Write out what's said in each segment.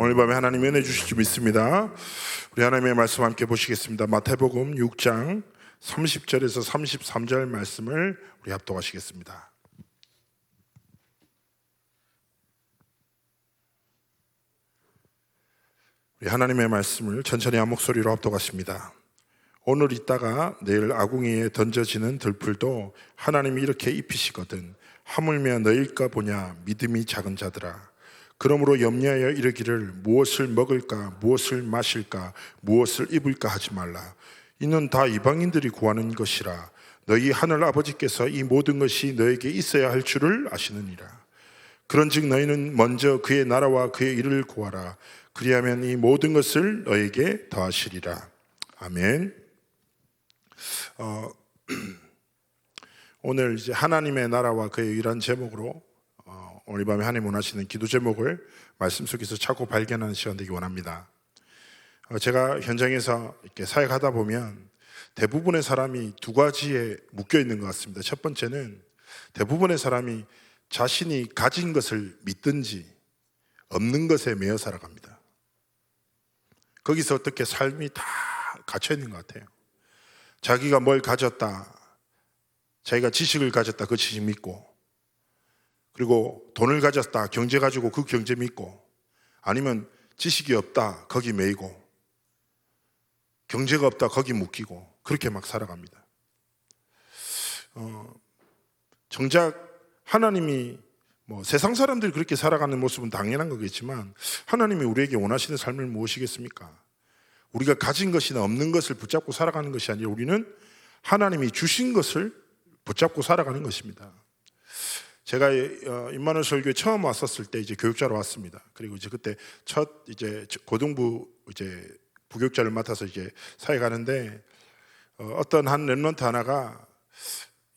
오늘 밤에 하나님 은혜 주실 줄 믿습니다. 우리 하나님의 말씀 함께 보시겠습니다. 마태복음 6장 30절에서 33절 말씀을 우리 합독하시겠습니다. 우리 하나님의 말씀을 천천히 한 목소리로 합독하십니다. 오늘 있다가 내일 아궁이에 던져지는 들풀도 하나님이 이렇게 입히시거든 하물며 너일까 보냐 믿음이 작은 자들아. 그러므로 염려하여 이르기를 무엇을 먹을까 무엇을 마실까 무엇을 입을까 하지 말라. 이는 다 이방인들이 구하는 것이라. 너희 하늘 아버지께서 이 모든 것이 너에게 있어야 할 줄을 아시느니라. 그런즉 너희는 먼저 그의 나라와 그의 일을 구하라. 그리하면 이 모든 것을 너에게 더하시리라. 아멘. 오늘 이제 하나님의 나라와 그의 일한 제목으로 오늘 밤에 하나님 원하시는 기도 제목을 말씀 속에서 찾고 발견하는 시간 되기 원합니다. 제가 현장에서 이렇게 사역하다 보면 대부분의 사람이 두 가지에 묶여 있는 것 같습니다. 첫 번째는 대부분의 사람이 자신이 가진 것을 믿든지 없는 것에 매여 살아갑니다. 거기서 어떻게 삶이 다 갇혀 있는 것 같아요. 자기가 뭘 가졌다, 자기가 지식을 가졌다, 그 지식 믿고, 그리고 돈을 가졌다, 경제 가지고 그 경제 믿고, 아니면 지식이 없다, 거기 매이고, 경제가 없다, 거기 묶이고, 그렇게 막 살아갑니다. 정작 하나님이 세상 사람들이 그렇게 살아가는 모습은 당연한 거겠지만 하나님이 우리에게 원하시는 삶을 무엇이겠습니까? 우리가 가진 것이나 없는 것을 붙잡고 살아가는 것이 아니라 우리는 하나님이 주신 것을 붙잡고 살아가는 것입니다. 제가 임마누엘 설교에 처음 왔었을 때 이제 교육자로 왔습니다. 그리고 이제 그때 첫 이제 고등부 이제 부교육자를 맡아서 이제 사역하는데 어떤 한 랩런트 하나가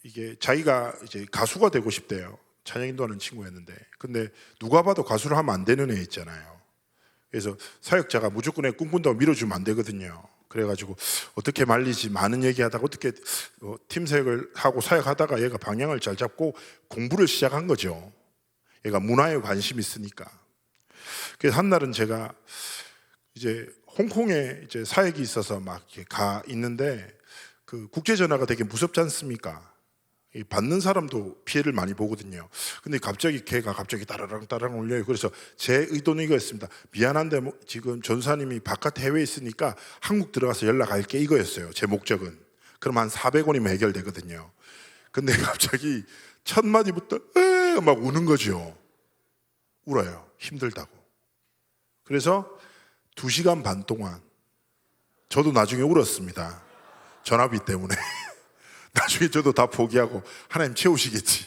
이게 자기가 이제 가수가 되고 싶대요. 찬양 인도하는 친구였는데, 근데 누가 봐도 가수를 하면 안 되는 애 있잖아요. 그래서 사역자가 무조건 애 꿈꾼다고 밀어주면 안 되거든요. 그래가지고 어떻게 말리지 많은 얘기하다가 어떻게 팀 사역을 하고 사역하다가 얘가 방향을 잘 잡고 공부를 시작한 거죠. 얘가 문화에 관심이 있으니까. 그래서 한 날은 제가 이제 홍콩에 이제 사역이 있어서 막 이렇게 가 있는데 그 국제 전화가 되게 무섭지 않습니까? 받는 사람도 피해를 많이 보거든요. 근데 갑자기 걔가 갑자기 따라랑 울려요. 그래서 제 의도는 이거였습니다. 미안한데 지금 전사님이 바깥 해외에 있으니까 한국 들어가서 연락할게, 이거였어요. 제 목적은. 그럼 한 400원이면 해결되거든요. 근데 갑자기 첫 마디부터 막 우는 거죠. 울어요. 힘들다고. 그래서 2시간 반 동안 저도 나중에 울었습니다. 전화비 때문에. 나중에 저도 다 포기하고 하나님 채우시겠지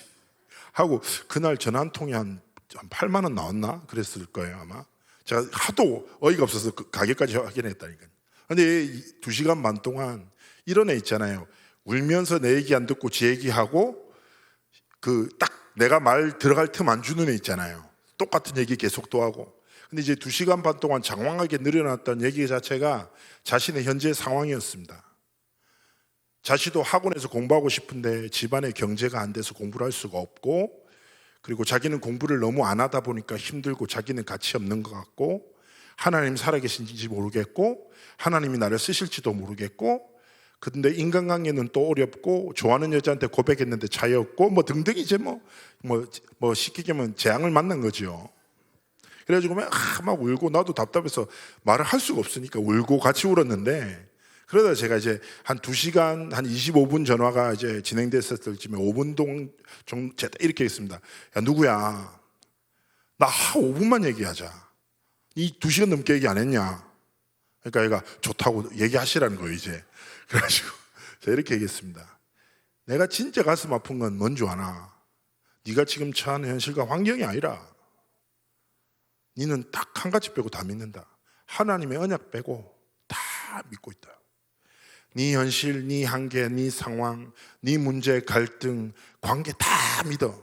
하고 그날 전화 한 통이 한 8만 원 나왔나? 그랬을 거예요 아마. 제가 하도 어이가 없어서 그 가게까지 확인했다니까요. 근데 2시간 반 동안 이런 애 있잖아요. 울면서 내 얘기 안 듣고 지 얘기하고 그 딱 내가 말 들어갈 틈 안 주는 애 있잖아요. 똑같은 얘기 계속 또 하고. 근데 이제 2시간 반 동안 장황하게 늘어났던 얘기 자체가 자신의 현재 상황이었습니다. 자신도 학원에서 공부하고 싶은데 집안의 경제가 안 돼서 공부를 할 수가 없고, 그리고 자기는 공부를 너무 안 하다 보니까 힘들고 자기는 가치 없는 것 같고, 하나님 살아계신지 모르겠고 하나님이 나를 쓰실지도 모르겠고, 근데 인간관계는 또 어렵고 좋아하는 여자한테 고백했는데 차이 없고 등등 이제 시키게 하면 재앙을 만난 거죠. 그래가지고 막 울고, 나도 답답해서 말을 할 수가 없으니까 울고 같이 울었는데, 그러다 제가 이제 한 2시간, 한 25분 전화가 이제 진행됐었을 쯤에 5분 정도 이렇게 했습니다. 야, 누구야? 나 5분만 얘기하자. 이 2시간 넘게 얘기 안 했냐? 그러니까 얘가 좋다고 얘기하시라는 거예요, 이제. 그래가지고 제가 이렇게 얘기했습니다. 내가 진짜 가슴 아픈 건 뭔 줄 아나? 네가 지금 처한 현실과 환경이 아니라 너는 딱 한 가지 빼고 다 믿는다. 하나님의 언약 빼고 다 믿고 있다. 네 현실, 네 한계, 네 상황, 네 문제, 갈등, 관계 다 믿어.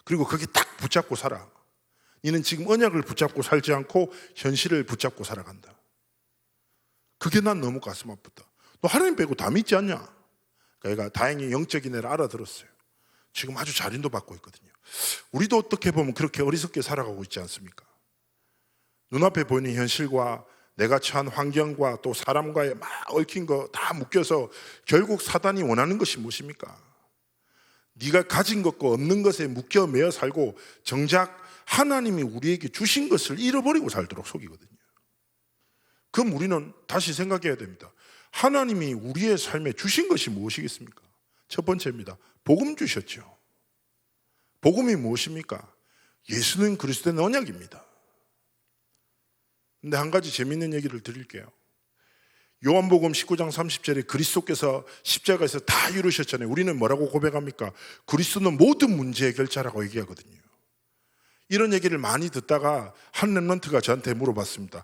그리고 거기 딱 붙잡고 살아. 너는 지금 언약을 붙잡고 살지 않고 현실을 붙잡고 살아간다. 그게 난 너무 가슴 아프다. 너 하나님 빼고 다 믿지 않냐? 그러니까 얘가 다행히 영적인 애를 알아들었어요. 지금 아주 잘 인도받고 있거든요. 우리도 어떻게 보면 그렇게 어리석게 살아가고 있지 않습니까? 눈앞에 보이는 현실과 내가 처한 환경과 또 사람과의 막 얽힌 거 다 묶여서 결국 사단이 원하는 것이 무엇입니까? 네가 가진 것과 없는 것에 묶여 매여 살고 정작 하나님이 우리에게 주신 것을 잃어버리고 살도록 속이거든요. 그럼 우리는 다시 생각해야 됩니다. 하나님이 우리의 삶에 주신 것이 무엇이겠습니까? 첫 번째입니다. 복음 주셨죠. 복음이 무엇입니까? 예수는 그리스도의 언약입니다. 근데 한 가지 재미있는 얘기를 드릴게요. 요한복음 19장 30절에 그리스도께서 십자가에서 다 이루셨잖아요. 우리는 뭐라고 고백합니까? 그리스도는 모든 문제 해결자라고 얘기하거든요. 이런 얘기를 많이 듣다가 한 렘넌트가 저한테 물어봤습니다.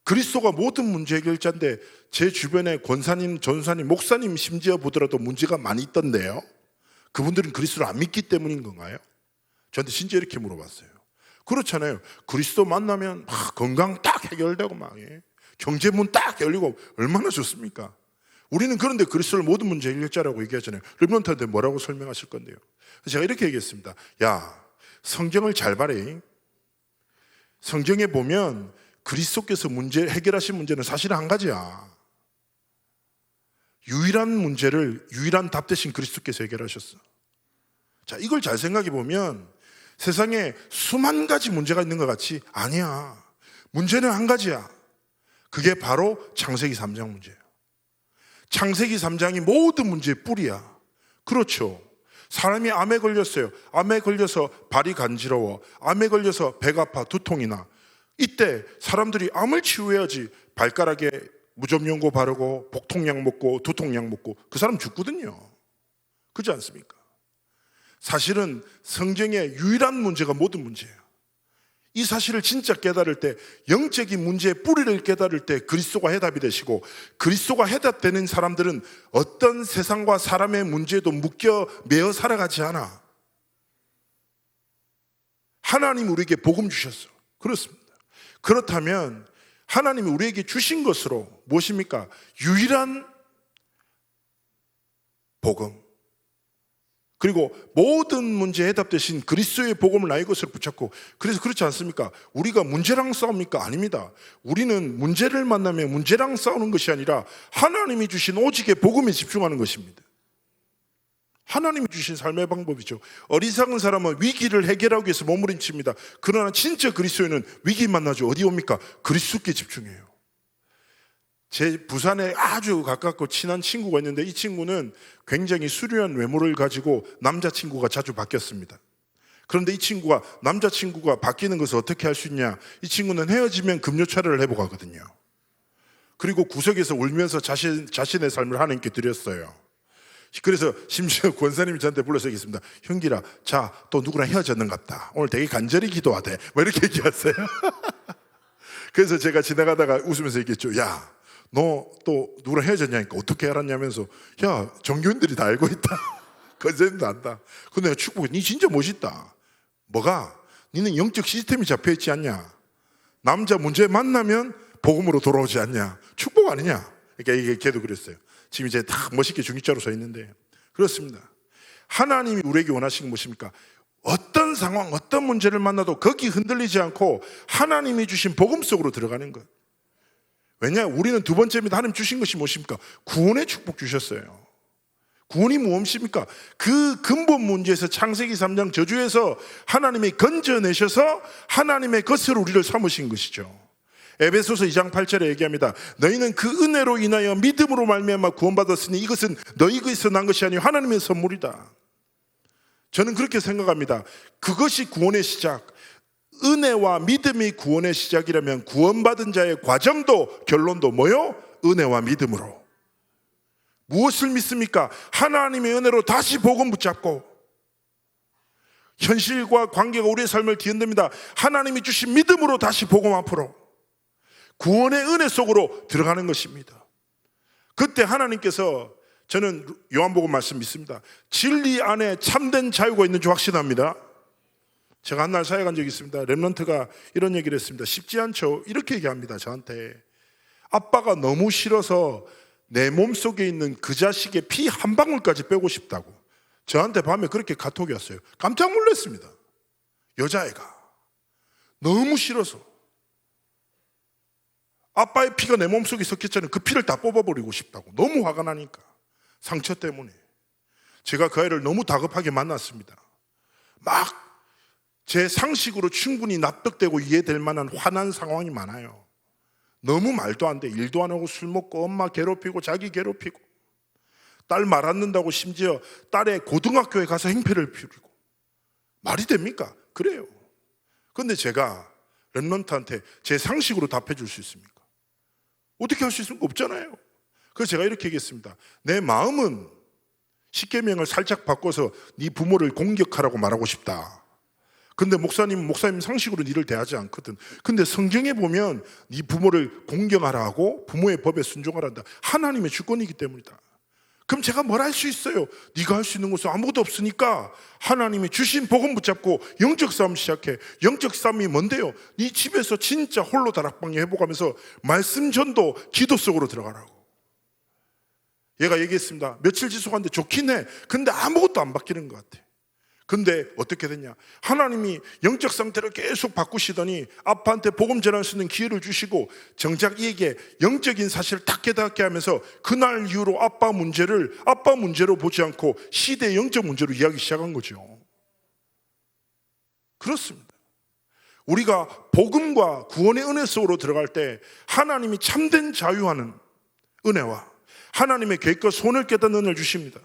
그리스도가 모든 문제 해결자인데 제 주변에 권사님, 전사님, 목사님 심지어 보더라도 문제가 많이 있던데요. 그분들은 그리스도를 안 믿기 때문인 건가요? 저한테 진짜 이렇게 물어봤어요. 그렇잖아요. 그리스도 만나면 막 건강 딱 해결되고 막 경제 문 딱 열리고 얼마나 좋습니까? 우리는 그런데 그리스도를 모든 문제 해결자라고 얘기하잖아요. 렘넌트한테 뭐라고 설명하실 건데요? 제가 이렇게 얘기했습니다. 야, 성경을 잘 봐래. 성경에 보면 그리스도께서 해결하신 문제는 사실 한 가지야. 유일한 문제를 유일한 답 대신 그리스도께서 해결하셨어. 자, 이걸 잘 생각해 보면 세상에 수만 가지 문제가 있는 것 같이 아니야. 문제는 한 가지야. 그게 바로 창세기 3장 문제예요. 창세기 3장이 모든 문제의 뿌리야. 그렇죠. 사람이 암에 걸렸어요. 암에 걸려서 발이 간지러워. 암에 걸려서 배가 아파, 두통이 나. 이때 사람들이 암을 치유해야지 발가락에 무좀연고 바르고 복통약 먹고 두통약 먹고 그 사람 죽거든요. 그렇지 않습니까? 사실은 성경의 유일한 문제가 모든 문제예요. 이 사실을 진짜 깨달을 때, 영적인 문제의 뿌리를 깨달을 때 그리스도가 해답이 되시고, 그리스도가 해답되는 사람들은 어떤 세상과 사람의 문제에도 묶여 매어 살아가지 않아. 하나님이 우리에게 복음 주셨어. 그렇습니다. 그렇다면 하나님이 우리에게 주신 것으로 무엇입니까? 유일한 복음, 그리고 모든 문제에 해답 대신 그리스도의 복음을 나의 것으로 붙잡고, 그래서 그렇지 않습니까? 우리가 문제랑 싸웁니까? 아닙니다. 우리는 문제를 만나면 문제랑 싸우는 것이 아니라 하나님이 주신 오직의 복음에 집중하는 것입니다. 하나님이 주신 삶의 방법이죠. 어리석은 사람은 위기를 해결하기 위해서 몸부림칩니다. 그러나 진짜 그리스도인은 위기 만나죠. 어디 옵니까? 그리스도께 집중해요. 제 부산에 아주 가깝고 친한 친구가 있는데, 이 친구는 굉장히 수려한 외모를 가지고 남자친구가 자주 바뀌었습니다. 그런데 이 친구가 남자친구가 바뀌는 것을 어떻게 할 수 있냐? 이 친구는 헤어지면 금요차례를 해보고 하거든요. 그리고 구석에서 울면서 자신의 삶을 하나님께 드렸어요. 그래서 심지어 권사님이 저한테 불러서 얘기했습니다. 형기라, 자, 또 누구랑 헤어졌는갑다. 오늘 되게 간절히 기도하대. 뭐 이렇게 얘기했어요. 그래서 제가 지나가다가 웃으면서 얘기했죠. 야, 너 또 누구랑 헤어졌냐니까 어떻게 알았냐면서, 야, 종교인들이 다 알고 있다. 권사님도 안다. 근데 내가 축복해. 니 진짜 멋있다. 뭐가? 니는 영적 시스템이 잡혀있지 않냐? 남자 문제 만나면 복음으로 돌아오지 않냐? 축복 아니냐? 그러니까 이게 걔도 그랬어요. 지금 이제 다 멋있게 중립자로 서 있는데, 그렇습니다. 하나님이 우리에게 원하시는 무엇입니까? 어떤 상황, 어떤 문제를 만나도 거기 흔들리지 않고 하나님이 주신 복음 속으로 들어가는 것. 왜냐? 우리는 두 번째입니다. 하나님 주신 것이 무엇입니까? 구원의 축복 주셨어요. 구원이 무엇입니까? 그 근본 문제에서, 창세기 3장 저주에서 하나님이 건져내셔서 하나님의 것으로 우리를 삼으신 것이죠. 에베소서 2장 8절에 얘기합니다. 너희는 그 은혜로 인하여 믿음으로 말미암아 구원받았으니 이것은 너희에게서 난 것이 아니요 하나님의 선물이다. 저는 그렇게 생각합니다. 그것이 구원의 시작, 은혜와 믿음이 구원의 시작이라면 구원받은 자의 과정도 결론도 뭐요? 은혜와 믿음으로. 무엇을 믿습니까? 하나님의 은혜로 다시 복음 붙잡고, 현실과 관계가 우리의 삶을 뒤흔듭니다. 하나님이 주신 믿음으로 다시 복음 앞으로, 구원의 은혜 속으로 들어가는 것입니다. 그때 하나님께서, 저는 요한복음 말씀 믿습니다. 진리 안에 참된 자유가 있는 줄 확신합니다. 제가 한 날 사회 간 적이 있습니다. 렘넌트가 이런 얘기를 했습니다. 쉽지 않죠. 이렇게 얘기합니다. 저한테 아빠가 너무 싫어서 내 몸속에 있는 그 자식의 피 한 방울까지 빼고 싶다고 저한테 밤에 그렇게 카톡이 왔어요. 깜짝 놀랐습니다. 여자애가 너무 싫어서. 아빠의 피가 내 몸속에 섞였잖아요. 그 피를 다 뽑아버리고 싶다고. 너무 화가 나니까. 상처 때문에. 제가 그 아이를 너무 다급하게 만났습니다. 막 제 상식으로 충분히 납득되고 이해될 만한 화난 상황이 많아요. 너무 말도 안 돼. 일도 안 하고 술 먹고 엄마 괴롭히고 자기 괴롭히고 딸 말 안 듣는다고 심지어 딸의 고등학교에 가서 행패를 피우고. 말이 됩니까? 그래요. 그런데 제가 랩런트한테 제 상식으로 답해 줄 수 있습니까? 어떻게 할 수 있습니까? 없잖아요. 그래서 제가 이렇게 얘기했습니다. 내 마음은 십계명을 살짝 바꿔서 네 부모를 공격하라고 말하고 싶다. 근데 목사님 상식으로 니를 대하지 않거든. 근데 성경에 보면 네 부모를 공경하라 하고 부모의 법에 순종하라 한다. 하나님의 주권이기 때문이다. 그럼 제가 뭘 할 수 있어요? 네가 할 수 있는 것은 아무것도 없으니까 하나님이 주신 복음 붙잡고 영적 싸움 시작해. 영적 싸움이 뭔데요? 네 집에서 진짜 홀로 다락방에 회복하면서 말씀 전도 기도 속으로 들어가라고. 얘가 얘기했습니다. 며칠 지속하는데 좋긴 해. 근데 아무것도 안 바뀌는 것 같아. 근데 어떻게 됐냐? 하나님이 영적 상태를 계속 바꾸시더니 아빠한테 복음 전할 수 있는 기회를 주시고 정작 이에게 영적인 사실을 딱 깨닫게 하면서 그날 이후로 아빠 문제로 보지 않고 시대의 영적 문제로 이야기 시작한 거죠. 그렇습니다. 우리가 복음과 구원의 은혜 속으로 들어갈 때 하나님이 참된 자유하는 은혜와 하나님의 계획과 손을 깨닫는 은혜를 주십니다.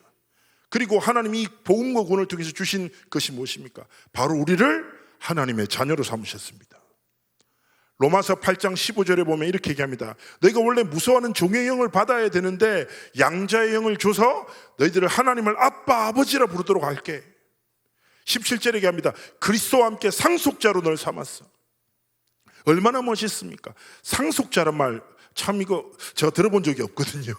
그리고 하나님이 이 복음과 구원을 통해서 주신 것이 무엇입니까? 바로 우리를 하나님의 자녀로 삼으셨습니다. 로마서 8장 15절에 보면 이렇게 얘기합니다. 너희가 원래 무서워하는 종의 영을 받아야 되는데 양자의 영을 줘서 너희들을 하나님을 아빠 아버지라 부르도록 할게. 17절에 얘기합니다. 그리스도와 함께 상속자로 널 삼았어. 얼마나 멋있습니까? 상속자란 말 참 이거 제가 들어본 적이 없거든요.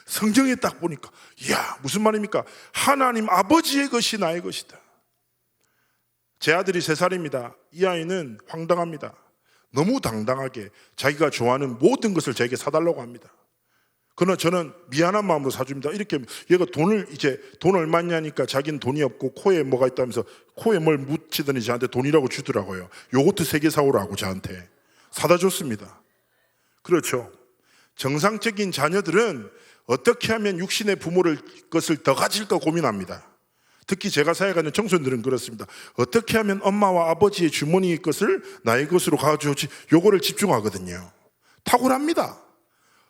성경에 딱 보니까 이야 무슨 말입니까? 하나님 아버지의 것이 나의 것이다. 제 아들이 3살입니다. 이 아이는 황당합니다. 너무 당당하게 자기가 좋아하는 모든 것을 저에게 사달라고 합니다. 그러나 저는 미안한 마음으로 사줍니다. 이렇게 얘가 돈 얼마냐니까 자기는 돈이 없고 코에 뭐가 있다면서 코에 뭘 묻히더니 저한테 돈이라고 주더라고요. 요거트 3개 사오라고 저한테 사다 줬습니다. 그렇죠. 정상적인 자녀들은 어떻게 하면 육신의 부모를 것을 더 가질까 고민합니다. 특히 제가 사역하는 청소년들은 그렇습니다. 어떻게 하면 엄마와 아버지의 주머니의 것을 나의 것으로 가져오지 요거를 집중하거든요. 탁월합니다.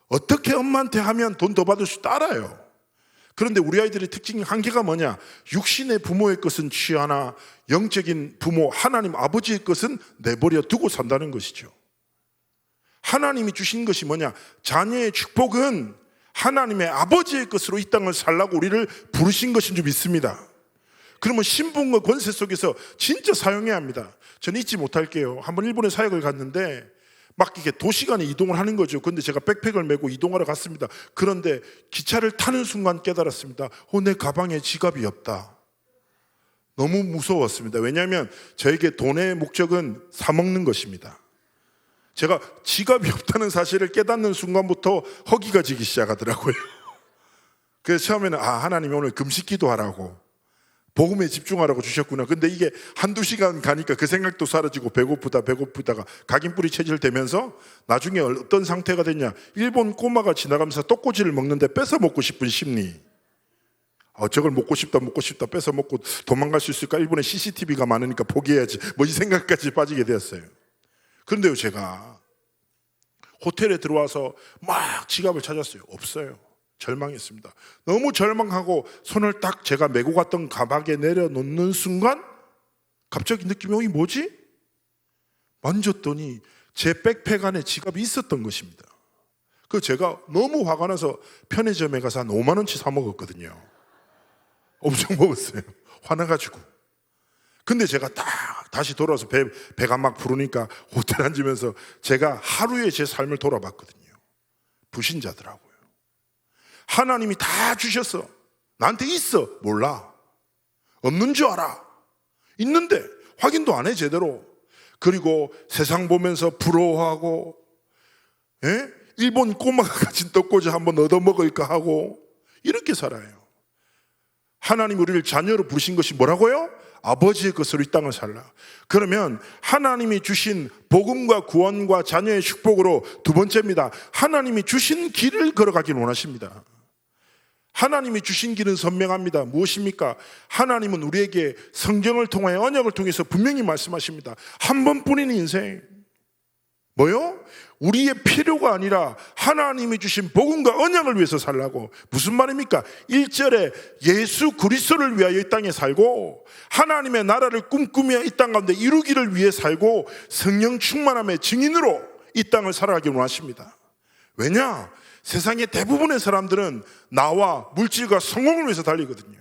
어떻게 엄마한테 하면 돈 더 받을 수 있다 알아요. 그런데 우리 아이들의 특징 한계가 뭐냐? 육신의 부모의 것은 취하나 영적인 부모 하나님 아버지의 것은 내버려 두고 산다는 것이죠. 하나님이 주신 것이 뭐냐? 자녀의 축복은 하나님의 아버지의 것으로 이 땅을 살라고 우리를 부르신 것인 줄 믿습니다. 그러면 신분과 권세 속에서 진짜 사용해야 합니다. 저는 잊지 못할게요. 한번 일본에 사역을 갔는데 막 이렇게 도시간에 이동을 하는 거죠. 그런데 제가 백팩을 메고 이동하러 갔습니다. 그런데 기차를 타는 순간 깨달았습니다. 내 가방에 지갑이 없다. 너무 무서웠습니다. 왜냐하면 저에게 돈의 목적은 사 먹는 것입니다. 제가 지갑이 없다는 사실을 깨닫는 순간부터 허기가 지기 시작하더라고요. 그래서 처음에는 하나님이 오늘 금식 기도하라고 복음에 집중하라고 주셨구나. 근데 이게 1-2시간 가니까 그 생각도 사라지고 배고프다가 각인뿌리 체질되면서 나중에 어떤 상태가 됐냐? 일본 꼬마가 지나가면서 떡꼬지를 먹는데 뺏어 먹고 싶은 심리. 저걸 먹고 싶다 뺏어 먹고 도망갈 수 있을까? 일본에 CCTV가 많으니까 포기해야지. 이 생각까지 빠지게 되었어요. 그런데요, 제가 호텔에 들어와서 막 지갑을 찾았어요. 없어요. 절망했습니다. 너무 절망하고 손을 딱 제가 메고 갔던 가방에 내려놓는 순간 갑자기 느낌이 뭐지? 만졌더니 제 백팩 안에 지갑이 있었던 것입니다. 그래서 제가 너무 화가 나서 편의점에 가서 한 5만 원치 사 먹었거든요. 엄청 먹었어요. 화나가지고. 근데 제가 딱 다시 돌아와서 배가 막 부르니까 호텔 앉으면서 제가 하루에 제 삶을 돌아봤거든요. 불신자더라고요. 하나님이 다 주셨어. 나한테 있어. 몰라. 없는 줄 알아. 있는데 확인도 안 해 제대로. 그리고 세상 보면서 부러워하고 일본 꼬마가 가진 떡꼬지 한번 얻어먹을까 하고 이렇게 살아요. 하나님 우리를 자녀로 부르신 것이 뭐라고요? 아버지의 것으로 이 땅을 살라. 그러면 하나님이 주신 복음과 구원과 자녀의 축복으로 두 번째입니다. 하나님이 주신 길을 걸어가길 원하십니다. 하나님이 주신 길은 선명합니다. 무엇입니까? 하나님은 우리에게 성경을 통하여 언약을 통해서 분명히 말씀하십니다. 한 번뿐인 인생. 뭐요? 우리의 필요가 아니라 하나님이 주신 복음과 언약을 위해서 살라고. 무슨 말입니까? 1절에 예수 그리스도를 위하여 이 땅에 살고 하나님의 나라를 꿈꾸며 이 땅 가운데 이루기를 위해 살고 성령 충만함의 증인으로 이 땅을 살아가길 원하십니다. 왜냐? 세상의 대부분의 사람들은 나와 물질과 성공을 위해서 달리거든요.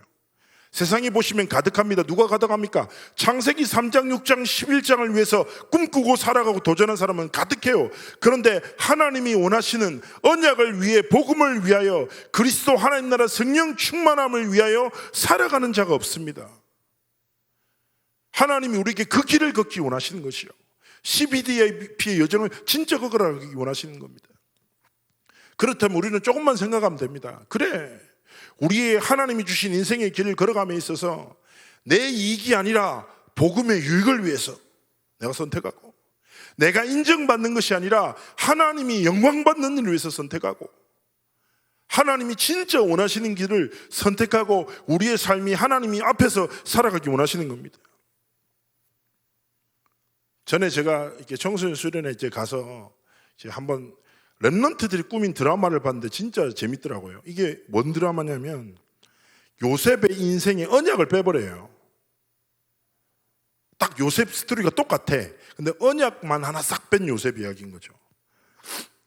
세상에 보시면 가득합니다. 누가 가득합니까? 창세기 3장, 6장, 11장을 위해서 꿈꾸고 살아가고 도전한 사람은 가득해요. 그런데 하나님이 원하시는 언약을 위해, 복음을 위하여, 그리스도 하나님 나라 성령 충만함을 위하여 살아가는 자가 없습니다. 하나님이 우리에게 그 길을 걷기 원하시는 것이요, CBDIP의 여정을 진짜 걸어가기 원하시는 겁니다. 그렇다면 우리는 조금만 생각하면 됩니다. 그래, 우리의 하나님이 주신 인생의 길을 걸어감에 있어서 내 이익이 아니라 복음의 유익을 위해서 내가 선택하고, 내가 인정받는 것이 아니라 하나님이 영광받는 일을 위해서 선택하고, 하나님이 진짜 원하시는 길을 선택하고 우리의 삶이 하나님이 앞에서 살아가기 원하시는 겁니다. 전에 제가 이렇게 청소년 수련회 이제 가서 이제 한번 렘넌트들이 꾸민 드라마를 봤는데 진짜 재밌더라고요. 이게 뭔 드라마냐면 요셉의 인생의 언약을 빼버려요. 딱 요셉 스토리가 똑같아. 근데 언약만 하나 싹 뺀 요셉 이야기인 거죠.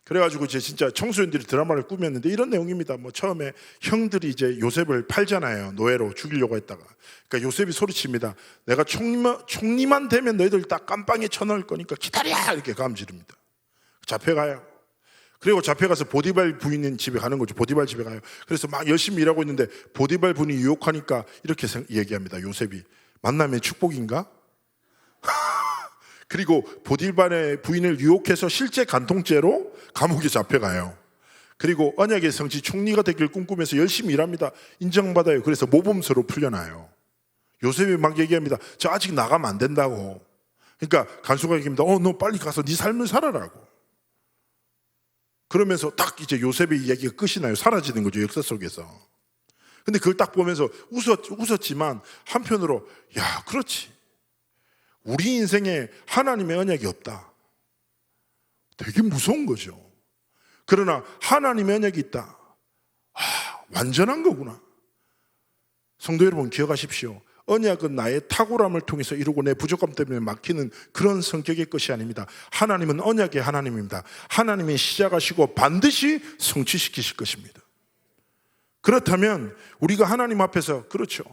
그래가지고 이제 진짜 청소년들이 드라마를 꾸몄는데 이런 내용입니다. 뭐 처음에 형들이 이제 요셉을 팔잖아요. 노예로 죽이려고 했다가. 그러니까 요셉이 소리칩니다. 내가 총리만 되면 너희들 딱 깜빵에 쳐넣을 거니까 기다려! 이렇게 감지릅니다. 잡혀가요. 그리고 잡혀가서 보디발 부인인 집에 가는 거죠. 보디발 집에 가요. 그래서 막 열심히 일하고 있는데 보디발 분이 유혹하니까 이렇게 얘기합니다. 요셉이 만남의 축복인가? 그리고 보디발의 부인을 유혹해서 실제 간통죄로 감옥에 잡혀가요. 그리고 언약의 성지 총리가 되길 꿈꾸면서 열심히 일합니다. 인정받아요. 그래서 모범수로 풀려나요. 요셉이 막 얘기합니다. 저 아직 나가면 안 된다고. 그러니까 간수가 얘기합니다. 너 빨리 가서 네 삶을 살아라고. 그러면서 딱 이제 요셉의 이야기가 끝이 나요. 사라지는 거죠, 역사 속에서. 근데 그걸 딱 보면서 웃었지만 한편으로, 야, 그렇지. 우리 인생에 하나님의 언약이 없다. 되게 무서운 거죠. 그러나 하나님의 언약이 있다. 완전한 거구나. 성도 여러분, 기억하십시오. 언약은 나의 탁월함을 통해서 이루고 내 부족함 때문에 막히는 그런 성격의 것이 아닙니다. 하나님은 언약의 하나님입니다. 하나님이 시작하시고 반드시 성취시키실 것입니다. 그렇다면 우리가 하나님 앞에서, 그렇죠,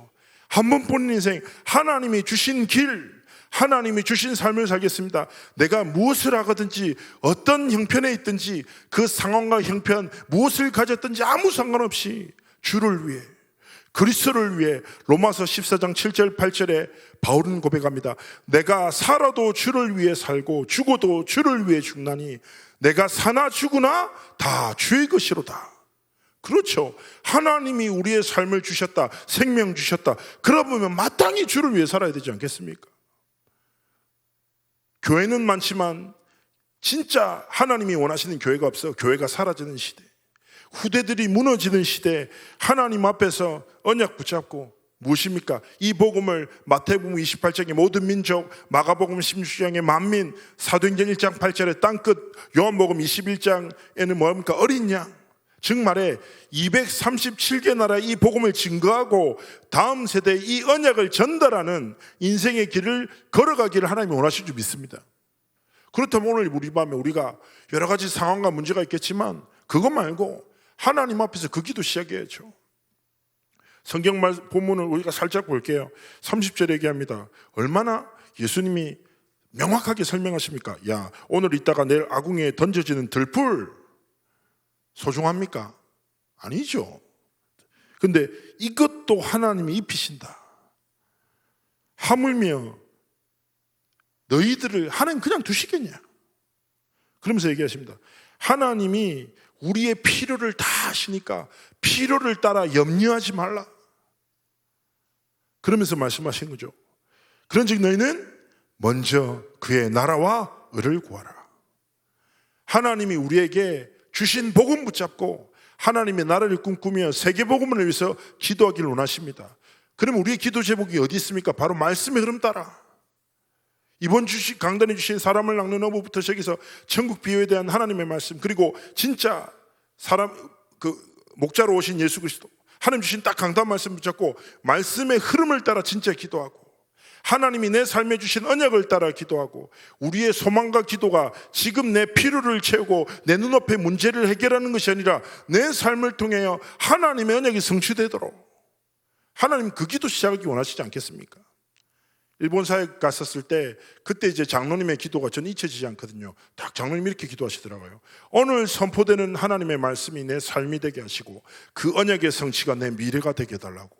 한 번뿐인 인생, 하나님이 주신 길, 하나님이 주신 삶을 살겠습니다. 내가 무엇을 하거든지, 어떤 형편에 있든지, 그 상황과 형편, 무엇을 가졌든지 아무 상관없이 주를 위해, 그리스도를 위해. 로마서 14장 7절 8절에 바울은 고백합니다. 내가 살아도 주를 위해 살고 죽어도 주를 위해 죽나니 내가 사나 죽으나 다 주의 것이로다. 그렇죠. 하나님이 우리의 삶을 주셨다, 생명 주셨다. 그러면 마땅히 주를 위해 살아야 되지 않겠습니까? 교회는 많지만 진짜 하나님이 원하시는 교회가 없어. 교회가 사라지는 시대, 후대들이 무너지는 시대에 하나님 앞에서 언약 붙잡고, 무엇입니까? 이 복음을 마태복음 28장의 모든 민족, 마가복음 16장의 만민, 사도행전 1장 8절의 땅끝, 요한복음 21장에는 뭡니까? 어린 양. 즉 말해 237개 나라의 이 복음을 증거하고 다음 세대에 이 언약을 전달하는 인생의 길을 걸어가기를 하나님이 원하실 줄 믿습니다. 그렇다면 오늘 우리 밤에 우리가 여러 가지 상황과 문제가 있겠지만 그것 말고 하나님 앞에서 그 기도 시작해야죠. 성경 본문을 우리가 살짝 볼게요. 30절에 얘기합니다. 얼마나 예수님이 명확하게 설명하십니까? 야, 오늘 있다가 내일 아궁이에 던져지는 들풀 소중합니까? 아니죠. 근데 이것도 하나님이 입히신다. 하물며 너희들을 하나님 그냥 두시겠냐? 그러면서 얘기하십니다. 하나님이 우리의 필요를 다 아시니까 필요를 따라 염려하지 말라. 그러면서 말씀하신 거죠. 그런즉 너희는 먼저 그의 나라와 의를 구하라. 하나님이 우리에게 주신 복음 붙잡고 하나님의 나라를 꿈꾸며 세계복음을 위해서 기도하기를 원하십니다. 그럼 우리의 기도 제목이 어디 있습니까? 바로 말씀의 흐름 따라. 이번 강단에 주신 사람을 낚는 어부부터 시작해서 천국 비유에 대한 하나님의 말씀, 그리고 진짜 사람 목자로 오신 예수 그리스도, 하나님 주신 딱 강단 말씀 붙잡고 말씀의 흐름을 따라 진짜 기도하고, 하나님이 내 삶에 주신 언약을 따라 기도하고, 우리의 소망과 기도가 지금 내 필요를 채우고 내 눈앞의 문제를 해결하는 것이 아니라 내 삶을 통해 하나님의 언약이 성취되도록, 하나님 그 기도 시작하기 원하시지 않겠습니까? 일본 사역 갔었을 때 그때 이제 장로님의 기도가 저는 잊혀지지 않거든요. 딱 장로님이 이렇게 기도하시더라고요. 오늘 선포되는 하나님의 말씀이 내 삶이 되게 하시고 그 언약의 성취가 내 미래가 되게 해달라고.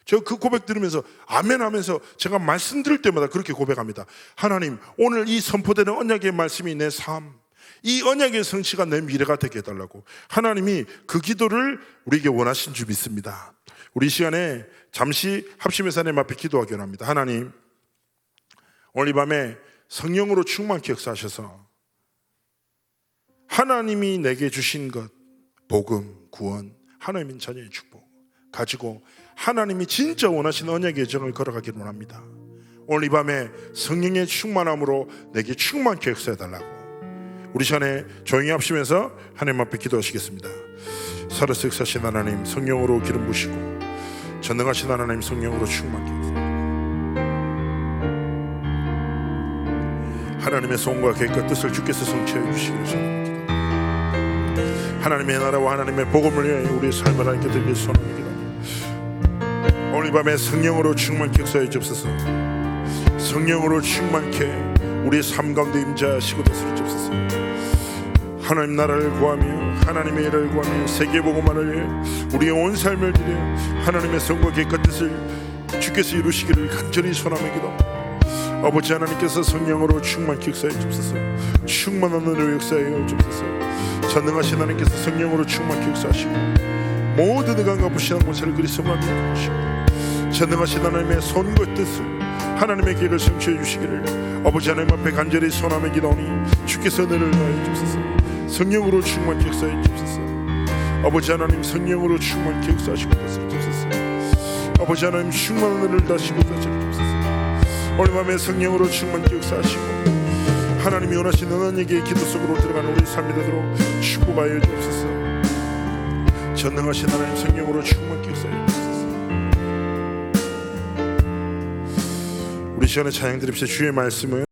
저 그 고백 들으면서 아멘 하면서 제가 말씀 들을 때마다 그렇게 고백합니다. 하나님, 오늘 이 선포되는 언약의 말씀이 내 삶, 이 언약의 성취가 내 미래가 되게 해달라고. 하나님이 그 기도를 우리에게 원하신 줄 믿습니다. 우리 시간에 잠시 합심해서 하나님 앞에 기도하기 원합니다. 하나님, 오늘 이 밤에 성령으로 충만케 역사하셔서 하나님이 내게 주신 것, 복음, 구원, 하나님인 자녀의 축복 가지고 하나님이 진짜 원하시는 언약의 정을 걸어가기를 원합니다. 오늘 이 밤에 성령의 충만함으로 내게 충만케 역사해달라고. 우리 시간에 조용히 합심해서 하나님 앞에 기도하시겠습니다. 살아서 역사하신 하나님, 성령으로 기름 부시고 전능하신 하나님, 성령으로 충만케 역사하시고 하나님의 소원과 계획과 뜻을 주께서 성취해 주시기를 소원합니다. 하나님의 나라와 하나님의 복음을 위하여 우리의 삶을 하나님께 드리길 소원합니다. 오늘 밤에 성령으로 충만케 역사해 주옵소서. 성령으로 충만케 우리의 삶 가운데 임재하시고 다스려 주옵소서. 하나님 나라를 구하며 하나님의 일을 구하며 세계복음만을 위해 우리의 온 삶을 드려 하나님의 성과 계획과 뜻을 주께서 이루시기를 간절히 소원하며 기도합니다. 아버지 하나님께서 성령으로 충만케 역사해 주옵소서. 충만한 은혜로 역사해 주옵소서. 전능하신 하나님께서 성령으로 충만케 역사하시고 모든 의간과 부실한 곳을 그리스도만 믿으시고 전능하신 하나님의 손과 뜻을 하나님의 계획을 성취해 주시기를 아버지 하나님 앞에 간절히 소원하며 기도하니 주께서 은혜를 더해 주옵소서. 성령으로 충만케 역사해 주옵소서. 아버지 하나님, 성령으로 충만케 역사하시고 다스려 주옵소서. 아버지 하나님, 충만한 은혜를 다시고 다스려 주옵소서. 오늘 밤에 성령으로 충만케 역사하시고 하나님이 원하시는 언약의 기도 속으로 들어가는 우리 삶이 되도록 축복하여 주옵소서. 전능하신 하나님, 성령으로 충만케 역사하여 주옵소서. 우리 시간에 찬양 드립시다. 주의 말씀은